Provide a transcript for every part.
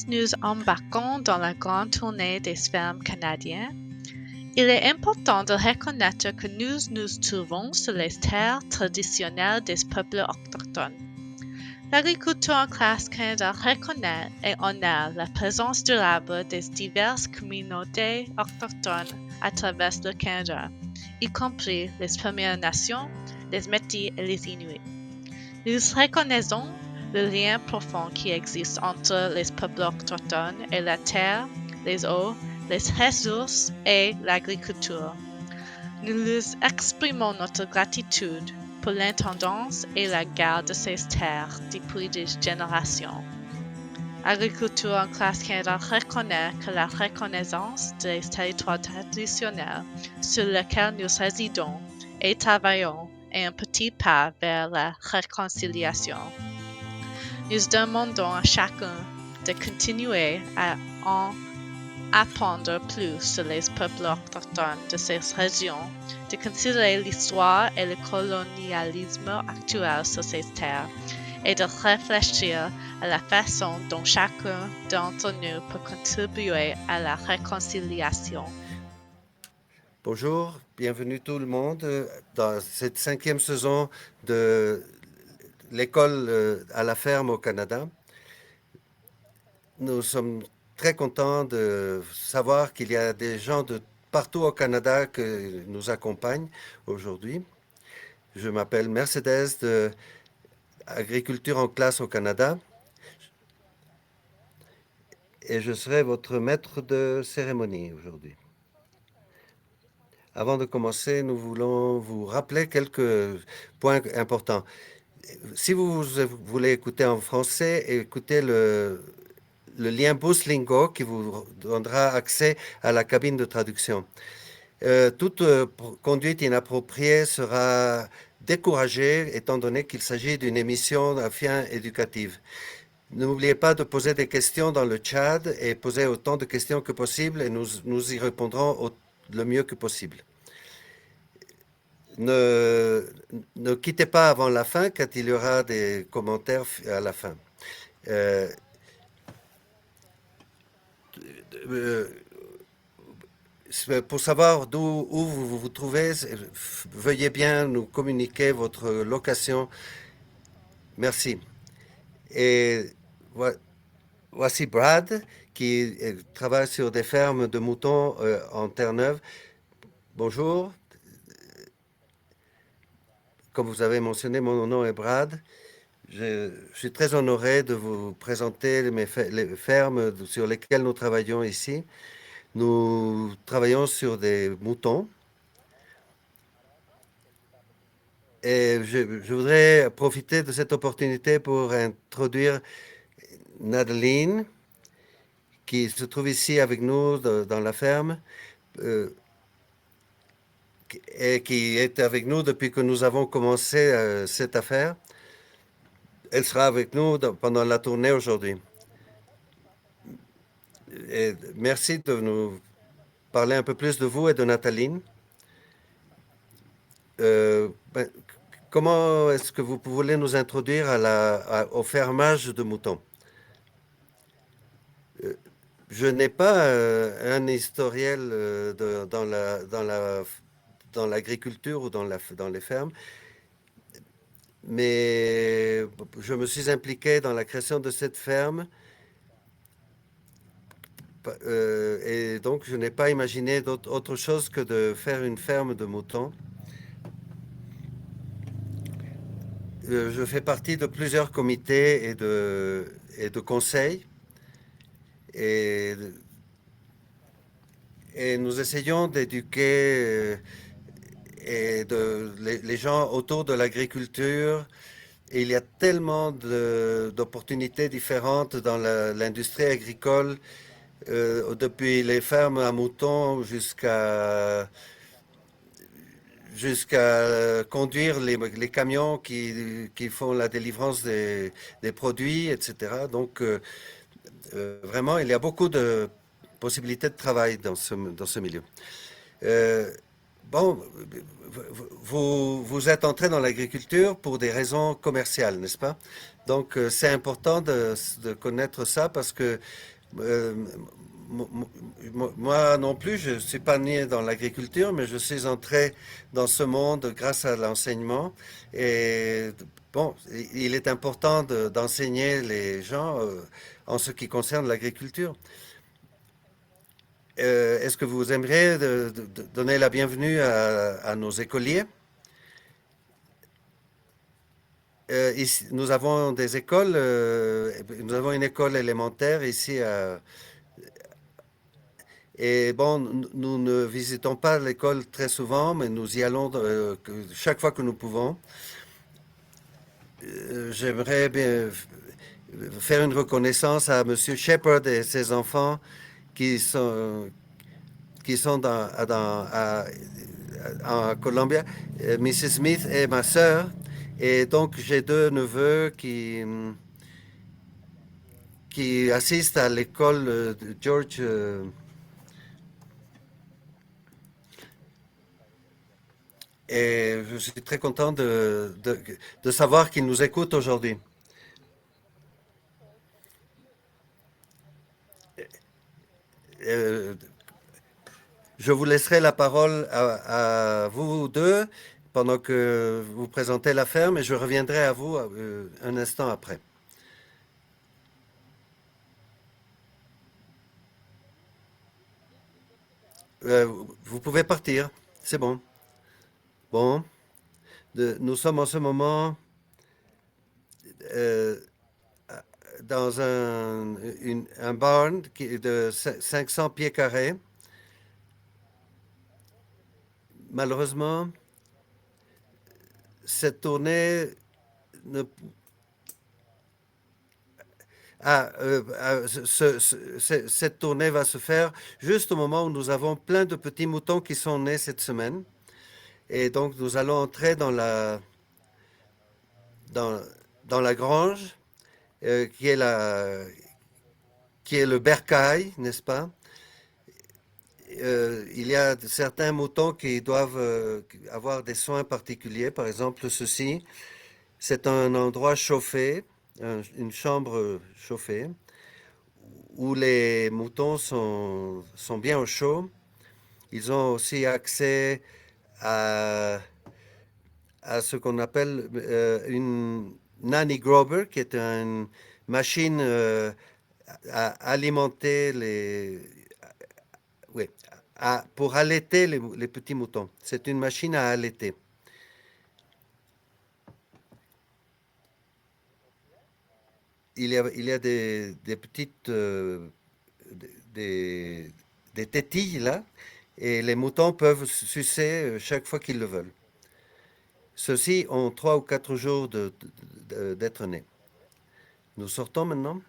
nous embarquons dans la grande tournée des fermes canadiennes, il est important de reconnaître que nous nous trouvons sur les terres traditionnelles des peuples autochtones. L'agriculture en classe Canada reconnaît et honore la présence durable des diverses communautés autochtones à travers le Canada, y compris les Premières Nations, les Métis et les Inuits. Nous reconnaissons le lien profond qui existe entre les peuples autochtones et la terre, les eaux, les ressources et l'agriculture. Nous leur exprimons notre gratitude pour l'intendance et la garde de ces terres depuis des générations. Agriculture en classe Canada reconnaît que la reconnaissance des territoires traditionnels sur lesquels nous résidons et travaillons est un petit pas vers la réconciliation. Nous demandons à chacun de continuer à en apprendre plus sur les peuples autochtones de ces régions, de considérer l'histoire et le colonialisme actuel sur ces terres et de réfléchir à la façon dont chacun d'entre nous peut contribuer à la réconciliation. Bonjour, bienvenue tout le monde dans cette 5e saison de l'école à la ferme au Canada. Nous sommes très contents de savoir qu'il y a des gens de partout au Canada qui nous accompagnent aujourd'hui. Je m'appelle Mercedes de Agriculture en classe au Canada et je serai votre maître de cérémonie aujourd'hui. Avant de commencer, nous voulons vous rappeler quelques points importants. Si vous voulez écouter en français, écoutez le lien Boostlingo qui vous donnera accès à la cabine de traduction. Toute conduite inappropriée sera découragée étant donné qu'il s'agit d'une émission à fin éducative. N'oubliez pas de poser des questions dans le chat et poser autant de questions que possible et nous y répondrons le mieux que possible. Ne quittez pas avant la fin, car il y aura des commentaires à la fin. Pour savoir où vous vous trouvez, veuillez bien nous communiquer votre location. Merci. Et voici Brad, qui travaille sur des fermes de moutons en Terre-Neuve. Bonjour. Comme vous avez mentionné, mon nom est Brad. Je suis très honoré de vous présenter les fermes sur lesquelles nous travaillons ici. Nous travaillons sur des moutons. Et je voudrais profiter de cette opportunité pour introduire Nadeline, qui se trouve ici avec nous dans la ferme. Et qui est avec nous depuis que nous avons commencé cette affaire. Elle sera avec nous pendant la tournée aujourd'hui. Et merci de nous parler un peu plus de vous et de Nathalie. Comment est-ce que vous voulez nous introduire au fermage de moutons? Je n'ai pas un historiel dans l'agriculture ou dans les fermes, mais je me suis impliqué dans la création de cette ferme et donc je n'ai pas imaginé autre chose que de faire une ferme de moutons. Je fais partie de plusieurs comités et de conseils et nous essayons d'éduquer les gens autour de l'agriculture. Et il y a tellement d'opportunités différentes dans l'industrie agricole, depuis les fermes à moutons jusqu'à conduire les camions qui font la délivrance des produits, etc. Donc, vraiment, il y a beaucoup de possibilités de travail dans ce milieu. Bon, vous êtes entré dans l'agriculture pour des raisons commerciales, n'est-ce pas? Donc, c'est important de connaître ça parce que euh, moi non plus, je ne suis pas né dans l'agriculture, mais je suis entré dans ce monde grâce à l'enseignement. Et bon, il est important d'enseigner les gens en ce qui concerne l'agriculture. Est-ce que vous aimeriez de donner la bienvenue à nos écoliers? Ici, nous avons des écoles, nous avons une école élémentaire ici et bon, nous ne visitons pas l'école très souvent, mais nous y allons chaque fois que nous pouvons. J'aimerais bien faire une reconnaissance à Monsieur Shepard et ses enfants qui sont, qui sont en Colombie. Mrs. Smith est ma sœur. Et donc, j'ai deux neveux qui assistent à l'école de George. Et je suis très content de savoir qu'ils nous écoutent aujourd'hui. Euh, je vous laisserai la parole à vous deux pendant que vous présentez la ferme et je reviendrai à vous un instant après. Euh, vous pouvez partir, c'est bon. Bon, nous sommes en ce moment euh, dans un barn qui est de 500 pieds carrés. Malheureusement, cette tournée ne, cette tournée va se faire juste au moment où nous avons plein de petits moutons qui sont nés cette semaine. Et donc, nous allons entrer dans, dans la grange, qui est qui est le bercail, n'est-ce pas? Il y a certains moutons qui doivent avoir des soins particuliers. Par exemple, ceci, c'est un endroit chauffé, une chambre chauffée, où les moutons sont bien au chaud. Ils ont aussi accès à, à ce qu'on appelle une nanny grower, qui est une machine à alimenter oui, pour allaiter les petits moutons. C'est une machine à allaiter. Il y a des petites des, des tétilles là, et les moutons peuvent sucer chaque fois qu'ils le veulent. Ceux-ci ont 3 ou 4 jours d'être nés. Nous sortons maintenant.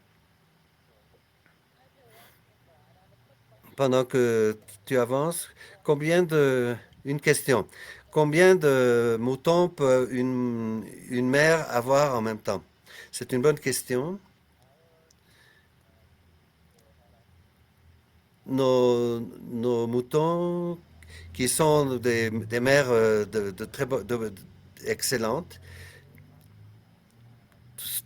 Pendant que tu avances, une question. Combien de moutons peut une mère avoir en même temps? C'est une bonne question. Nos moutons, qui sont des mères excellentes,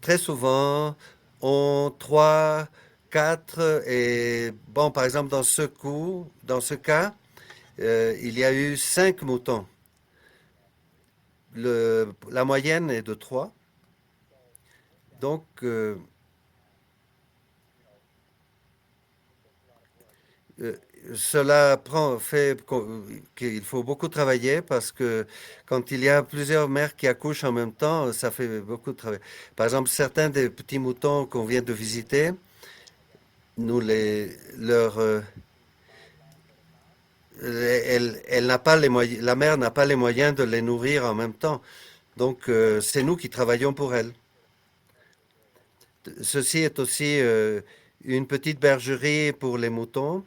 très souvent ont 3, 4 et bon, par exemple, dans ce cas, il y a eu 5 moutons. La moyenne est de 3. Donc, euh, cela fait qu'il faut beaucoup travailler parce que quand il y a plusieurs mères qui accouchent en même temps, ça fait beaucoup de travail. Par exemple, certains des petits moutons qu'on vient de visiter, nous les, leur, elle n'a pas les moyens, la mère n'a pas les moyens de les nourrir en même temps. Donc, c'est nous qui travaillons pour elle. Ceci est aussi une petite bergerie pour les moutons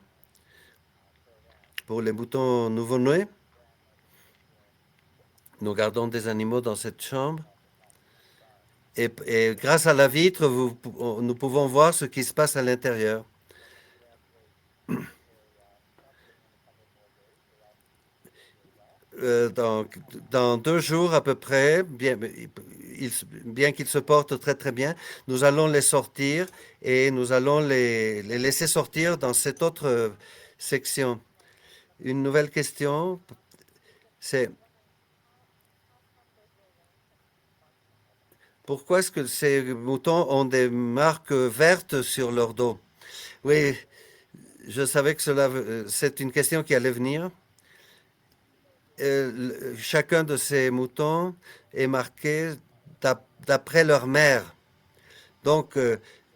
nouveau-nés. Nous gardons des animaux dans cette chambre. Et grâce à la vitre, nous pouvons voir ce qui se passe à l'intérieur. Donc, dans 2 jours à peu près, bien qu'ils se portent très très bien, nous allons les sortir et nous allons les laisser sortir dans cette autre section. Une nouvelle question, c'est pourquoi est-ce que ces moutons ont des marques vertes sur leur dos? Oui, je savais que c'est une question qui allait venir. Chacun de ces moutons est marqué d'après leur mère. Donc,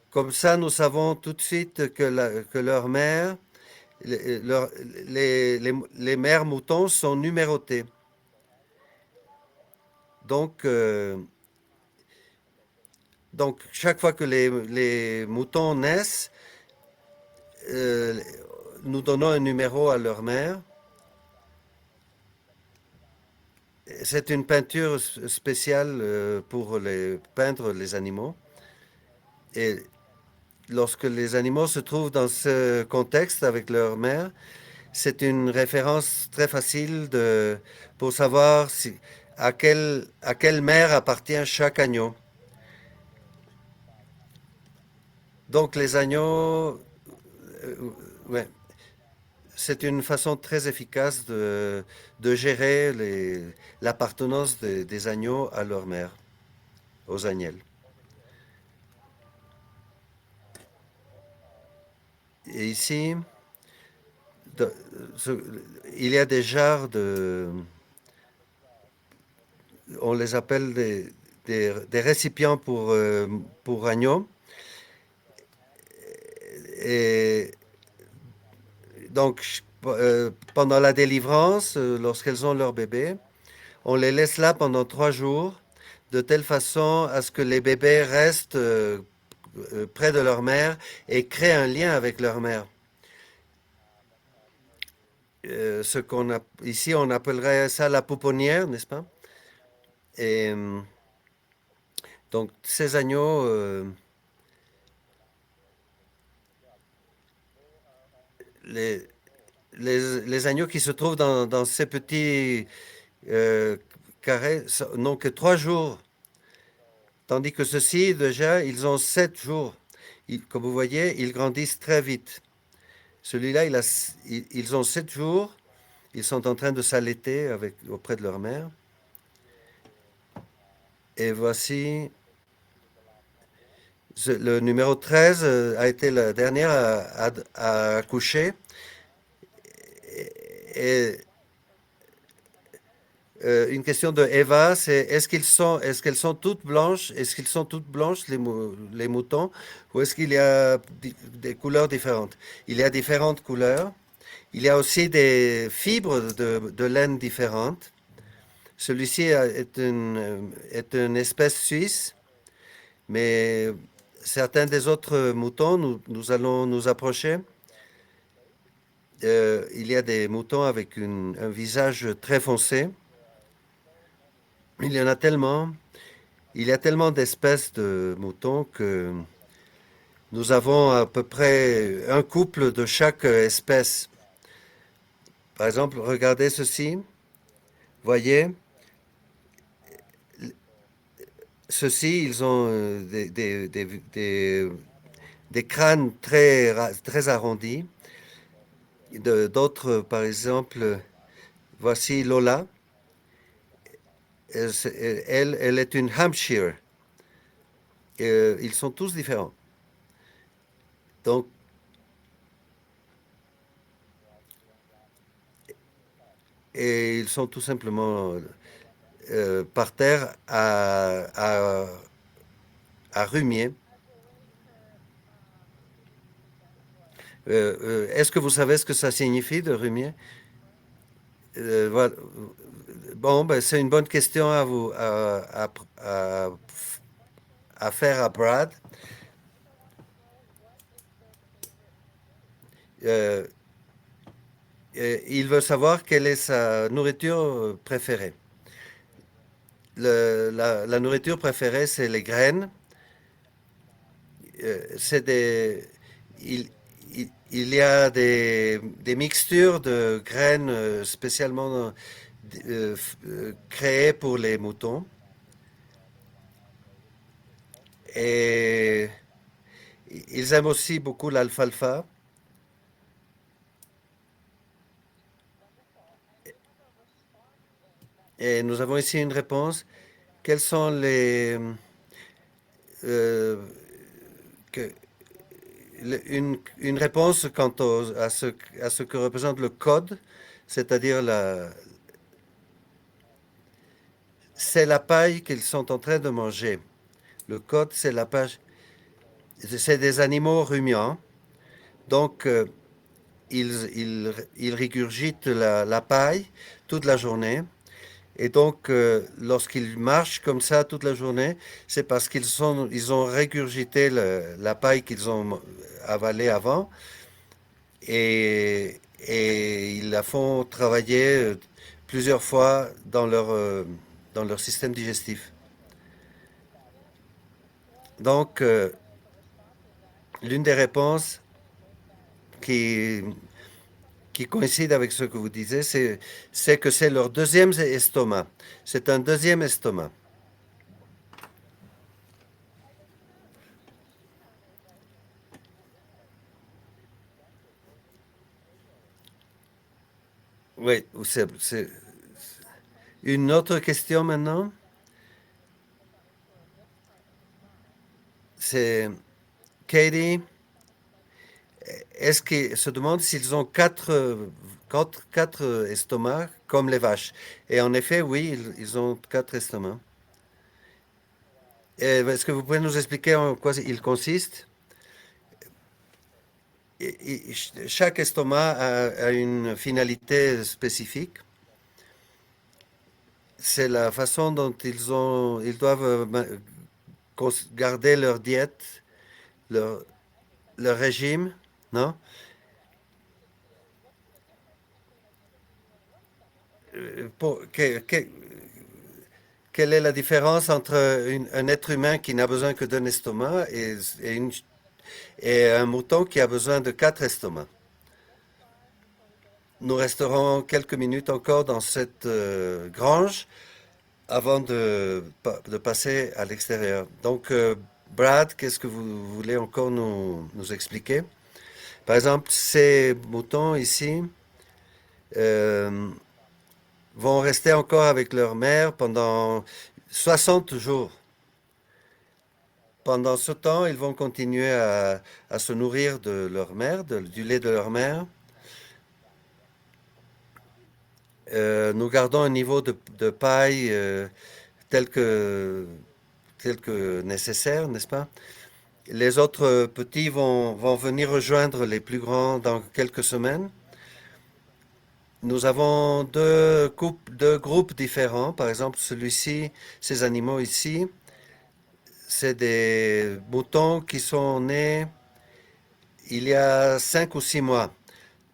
comme ça, nous savons tout de suite que leur mère, les, leur- les mères moutons sont numérotées. Donc, chaque fois que les moutons naissent, euh, nous donnons un numéro à leur mère. C'est une peinture spéciale pour peindre les animaux. Et lorsque les animaux se trouvent dans ce contexte avec leur mère, c'est une référence très facile pour savoir à quelle mère appartient chaque agneau. Donc les agneaux, ouais, c'est une façon très efficace de gérer l'appartenance des agneaux à leur mère, aux agnelles. Et ici, de- ce- il y a des jarres on les appelle des récipients pour agneaux. Et donc, pendant la délivrance, lorsqu'elles ont leur bébé, on les laisse là pendant 3 jours, de telle façon à ce que les bébés restent près de leur mère et créent un lien avec leur mère. Ici, on appellerait ça la pouponnière, n'est-ce pas? Et donc, ces agneaux, les, les agneaux qui se trouvent dans ces petits euh, carrés n'ont que 3 jours. Tandis que ceux-ci, déjà, ils ont 7 jours. Comme vous voyez, ils grandissent très vite. Celui-là, ils ont 7 jours. Ils sont en train de s'allaiter auprès de leur mère. Et voici, le numéro 13 a été la dernière à accoucher. Et une question de Eva, c'est est-ce qu'elles sont toutes blanches? Est-ce qu'ils sont toutes blanches, les moutons? Ou est-ce qu'il y a des couleurs différentes? Il y a différentes couleurs. Il y a aussi des fibres de laine différentes. Celui-ci est une espèce suisse, mais certains des autres moutons, nous allons nous approcher. Il y a des moutons avec un visage très foncé. Il y en a tellement. Il y a tellement d'espèces de moutons que nous avons à peu près un couple de chaque espèce. Par exemple, regardez ceci. Voyez, ceux-ci, ils ont des crânes très arrondis. D'autres, par exemple, voici Lola. Elle est une Hampshire. Ils sont tous différents. Donc, et ils sont tout simplement par terre à rumier. Est-ce que vous savez ce que ça signifie de rumier? Voilà. Bon, ben, c'est une bonne question à à faire à Brad. Euh, il veut savoir quelle est sa nourriture préférée. La nourriture préférée, c'est les graines. C'est il, il y a des mixtures de graines spécialement créés pour les moutons. Et ils aiment aussi beaucoup l'alfalfa. Et nous avons ici une réponse. Quelles sont les... euh, que- une réponse quant à ce que représente le code, c'est-à-dire c'est la paille qu'ils sont en train de manger. Le code, c'est la paille. C'est des animaux rumiants. Donc, ils régurgitent la paille toute la journée. Et donc, lorsqu'ils marchent comme ça toute la journée, c'est parce ils ont régurgité la paille qu'ils ont avalée avant et ils la font travailler plusieurs fois dans leur système digestif. Donc, l'une des réponses qui, qui coïncide avec ce que vous disiez, c'est que c'est leur deuxième estomac. C'est un deuxième estomac. Oui, c'est une autre question maintenant. C'est Katie, est-ce qu'ils se demandent s'ils ont quatre estomacs comme les vaches? Et en effet, oui, ils ont quatre estomacs. Est-ce que vous pouvez nous expliquer en quoi il consiste? Chaque estomac a une finalité spécifique. C'est la façon dont ils doivent garder leur diète, leur, leur régime, non? Quelle est la différence entre un être humain qui n'a besoin que d'un estomac et un mouton qui a besoin de quatre estomacs? Nous resterons quelques minutes encore dans cette grange avant de passer à l'extérieur. Donc, Brad, qu'est-ce que vous voulez encore nous expliquer? Par exemple, ces moutons ici euh, vont rester encore avec leur mère pendant 60 jours. Pendant ce temps, ils vont continuer à se nourrir de leur mère, du lait de leur mère. Nous gardons un niveau de paille tel que nécessaire, n'est-ce pas? Les autres petits vont venir rejoindre les plus grands dans quelques semaines. Nous avons deux groupes différents. Par exemple, celui-ci, ces animaux ici, c'est des moutons qui sont nés il y a 5 ou 6 mois.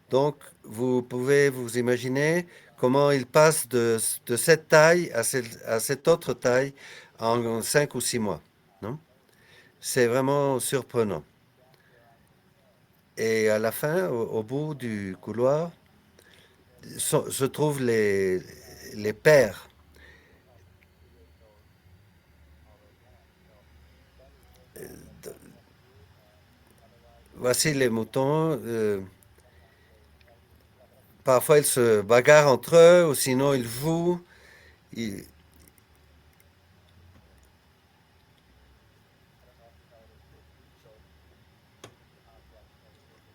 Donc, vous pouvez vous imaginer comment ils passent de cette taille à cette autre taille en 5 ou 6 mois. Non? C'est vraiment surprenant. Et à la fin, au bout du couloir, se trouvent les pères. Voici les moutons. Parfois, ils se bagarrent entre eux ou sinon ils jouent. Ils-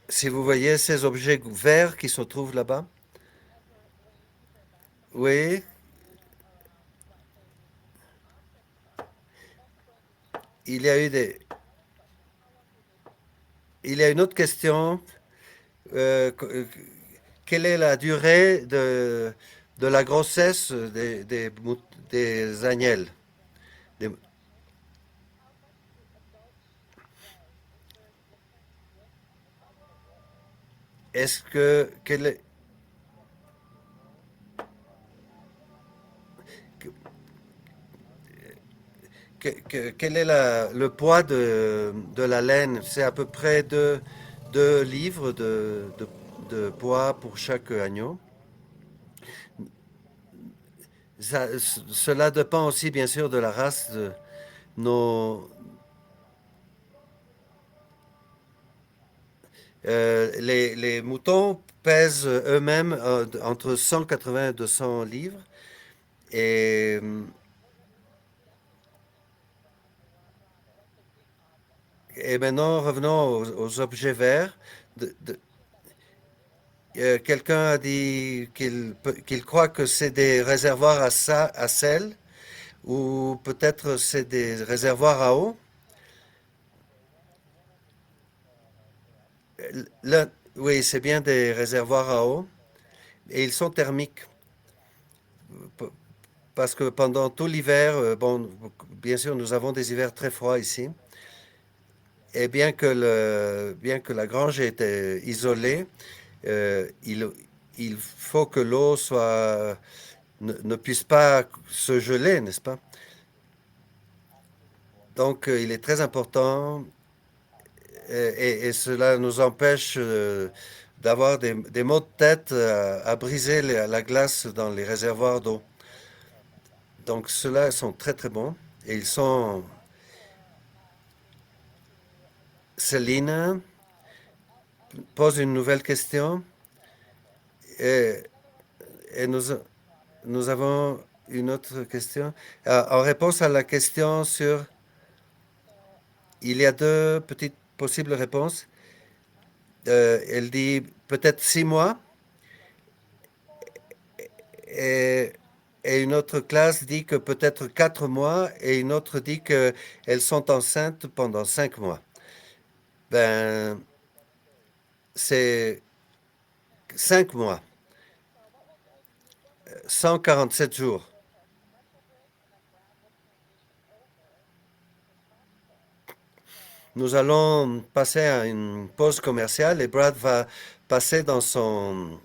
si vous voyez ces objets verts qui se trouvent là-bas, oui, il y a eu des... Il y a une autre question. Quelle est la durée de la grossesse des agnelles? Des- Est-ce que... quel est le poids de la laine? C'est à peu près 2 livres de poids pour chaque agneau. Cela dépend aussi, bien sûr, de la race de nos. Les moutons pèsent eux-mêmes entre 180 et 200 livres. Et, et maintenant, revenons aux objets verts. Quelqu'un a dit qu'il croit que c'est des réservoirs à sel ou peut-être c'est des réservoirs à eau. Là, oui, c'est bien des réservoirs à eau et ils sont thermiques p- parce que pendant tout l'hiver, bon, bien sûr, nous avons des hivers très froids ici. Et bien que la grange était isolée, il faut que l'eau ne puisse pas se geler, n'est-ce pas? Donc, il est très important et cela nous empêche d'avoir des maux de tête à briser la glace dans les réservoirs d'eau. Donc, ceux-là sont très très bons et ils sont. Céline pose une nouvelle question et, et nous avons une autre question. En réponse à la question sur. Il y a deux petites possibles réponses. Elle dit peut-être 6 mois et, et une autre classe dit que peut-être 4 mois et une autre dit qu'elles sont enceintes pendant 5 mois. Ben, c'est 5 mois, 147 jours. Nous allons passer à une pause commerciale et Brad va passer dans son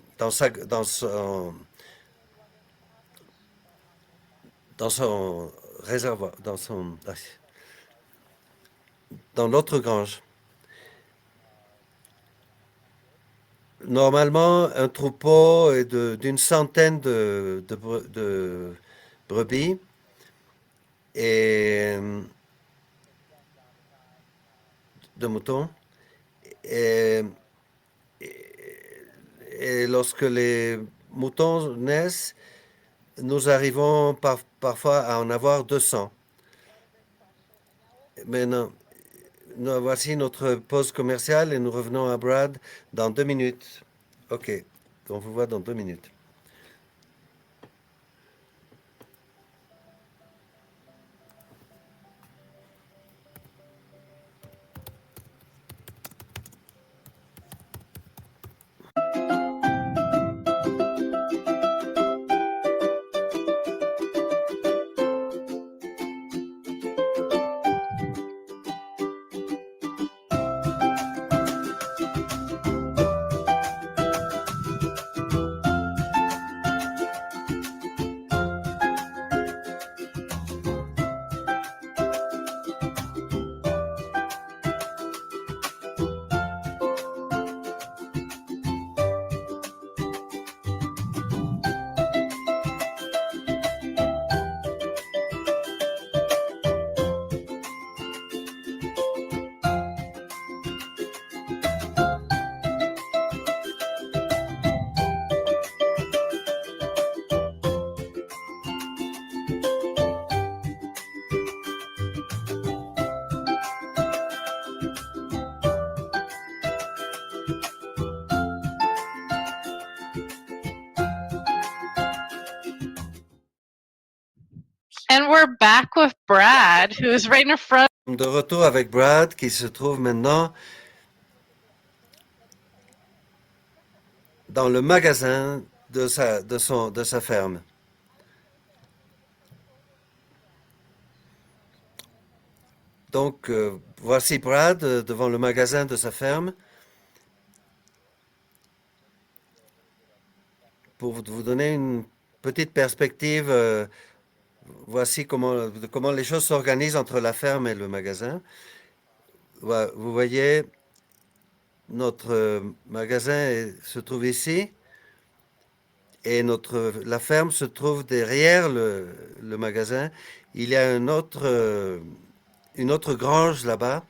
réservoir, dans l'autre grange. Normalement, un troupeau est d'une centaine de brebis et de moutons. Et, et lorsque les moutons naissent, nous arrivons parfois à en avoir 200. Maintenant, voici notre pause commerciale et nous revenons à Brad dans 2 minutes. OK, on vous voit dans 2 minutes. And we're back with Brad, who's right in front. De retour avec Brad qui se trouve maintenant dans le magasin de sa ferme. Donc, voici Brad devant le magasin de sa ferme pour vous donner une petite perspective. Voici comment les choses s'organisent entre la ferme et le magasin. Vous voyez, notre magasin se trouve ici Et la ferme se trouve derrière le magasin. Il y a une autre grange là-bas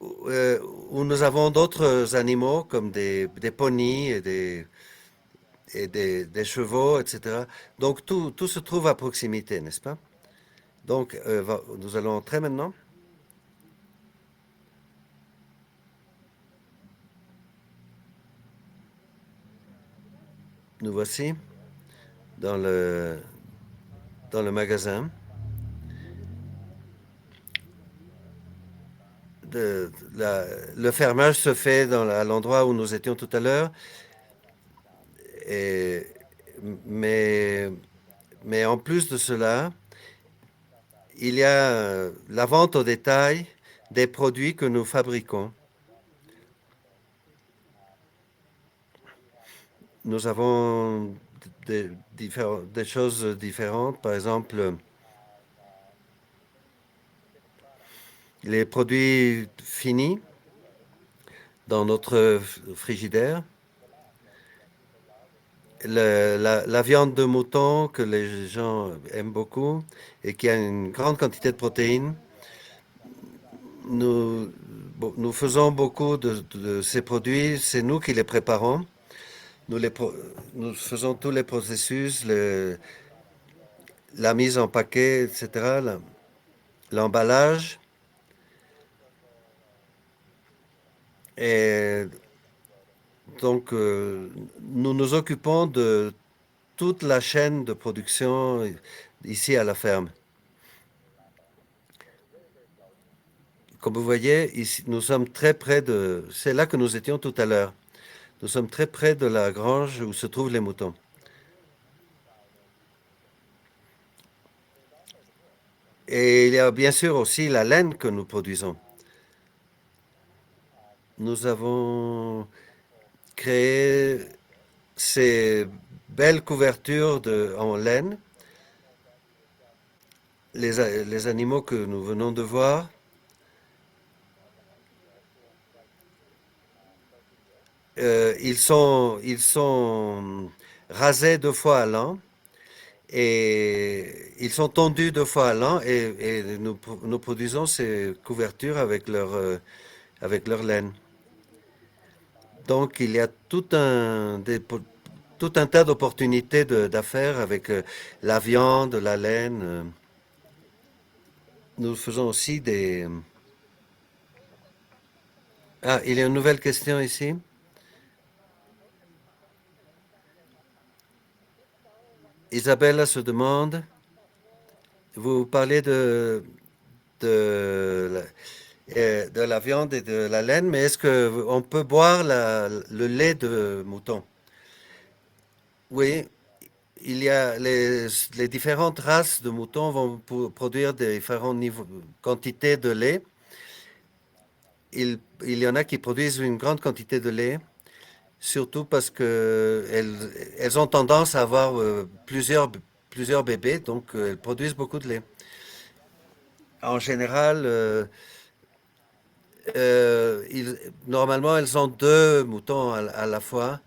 euh, où nous avons d'autres animaux comme des poneys des chevaux, etc. Donc tout se trouve à proximité, n'est-ce pas? Donc nous allons entrer maintenant. Nous voici dans dans le magasin. Le fermage se fait à l'endroit où nous étions tout à l'heure, et- mais, mais en plus de cela, il y a la vente au détail des produits que nous fabriquons. Nous avons des choses différentes, par exemple les produits finis dans notre frigidaire, la viande de mouton que les gens aiment beaucoup et qui a une grande quantité de protéines. Nous, nous faisons beaucoup de ces produits, c'est nous qui les préparons. Nous, nous faisons tous les processus, la mise en paquet, etc., l'emballage. Et donc, nous nous occupons de toute la chaîne de production ici à la ferme. Comme vous voyez, ici, nous sommes très près de... C'est là que nous étions tout à l'heure. Nous sommes très près de la grange où se trouvent les moutons. Et il y a bien sûr aussi la laine que nous produisons. Nous avons créé ces belles couvertures en laine. Les animaux que nous venons de voir, ils sont rasés 2 fois à l'an et ils sont tondus 2 fois à l'an et nous produisons ces couvertures avec leur laine. Donc il y a tout un tas d'opportunités d'affaires avec la viande, la laine. Nous faisons aussi des... Ah, il y a une nouvelle question ici. Isabella se demande, vous parlez de, de la viande et de la laine, mais est-ce que on peut boire le lait de mouton? Oui, il y a les différentes races de moutons vont produire des différentes quantités de lait. Il y en a qui produisent une grande quantité de lait, surtout parce que elles ont tendance à avoir plusieurs bébés, donc elles produisent beaucoup de lait. En général, normalement, elles ont 2 moutons à la fois.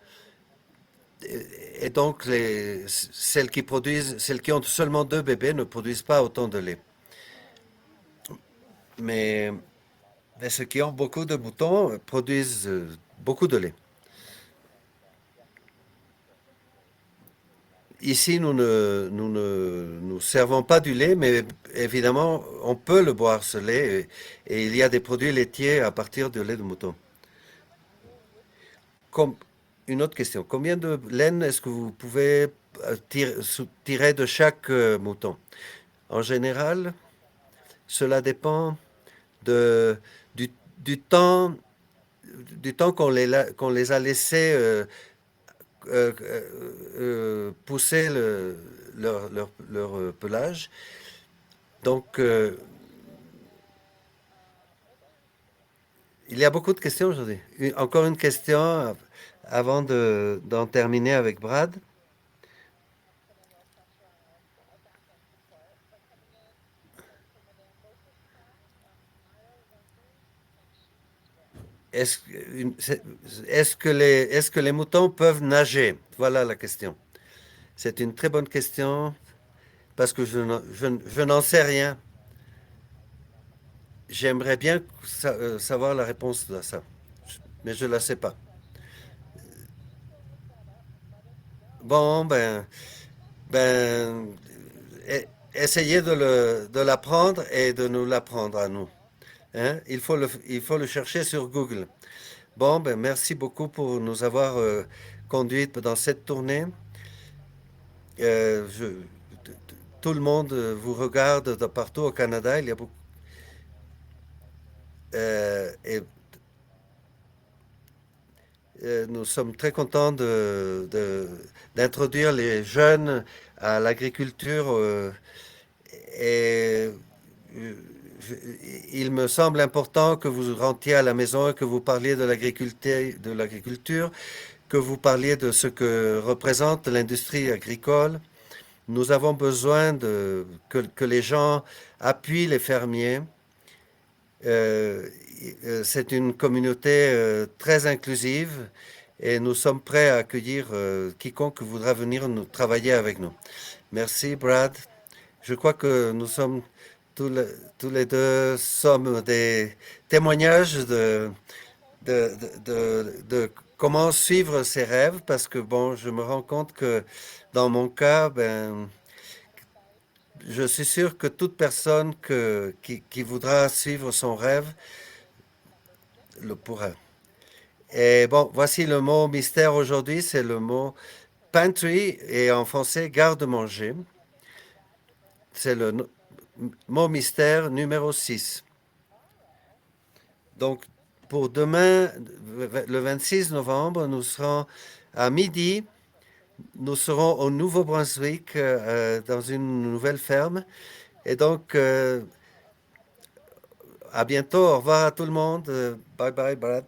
Et donc, celles qui ont seulement 2 bébés ne produisent pas autant de lait. Mais, mais ceux qui ont beaucoup de moutons produisent beaucoup de lait. Ici, nous servons pas du lait, mais évidemment, on peut le boire, ce lait, et il y a des produits laitiers à partir de lait de mouton. Comme, une autre question. Combien de laine est-ce que vous pouvez tirer de chaque mouton? En général, cela dépend de, du, du temps, du temps qu'on les a laissés pousser leur pelage. Donc, il y a beaucoup de questions aujourd'hui. Encore une question avant d'en terminer avec Brad. Est-ce, est-ce que les moutons peuvent nager? Voilà la question. C'est une très bonne question parce que je n'en sais rien. J'aimerais bien savoir la réponse à ça, mais je ne la sais pas. Bon, ben, essayez de l'apprendre et de nous l'apprendre à nous. Hein? Il faut le chercher sur Google. Bon, ben, merci beaucoup pour nous avoir conduits dans cette tournée. Euh, je- Tout le monde vous regarde de partout au Canada. Il y a beaucoup, et nous sommes très contents d'introduire les jeunes à l'agriculture et euh, je- il me semble important que vous rentriez à la maison et que vous parliez de l'agriculture, que vous parliez de ce que représente l'industrie agricole. Nous avons besoin que les gens appuient les fermiers. Euh, c'est une communauté très inclusive et nous sommes prêts à accueillir quiconque voudra venir nous travailler avec nous. Merci, Brad. Je crois que nous sommes tous, le- tous les deux sommes des témoignages de comment suivre ses rêves parce que bon, je me rends compte que dans mon cas, ben, je suis sûr que toute personne qui voudra suivre son rêve le pourra. Et bon, voici le mot mystère aujourd'hui, c'est le mot pantry et en français garde-manger. C'est le mot mystère numéro 6. Donc, pour demain, le 26 novembre, nous serons à midi. Nous serons au Nouveau-Brunswick dans une nouvelle ferme. Et donc, à bientôt. Au revoir à tout le monde. Bye bye, Brad.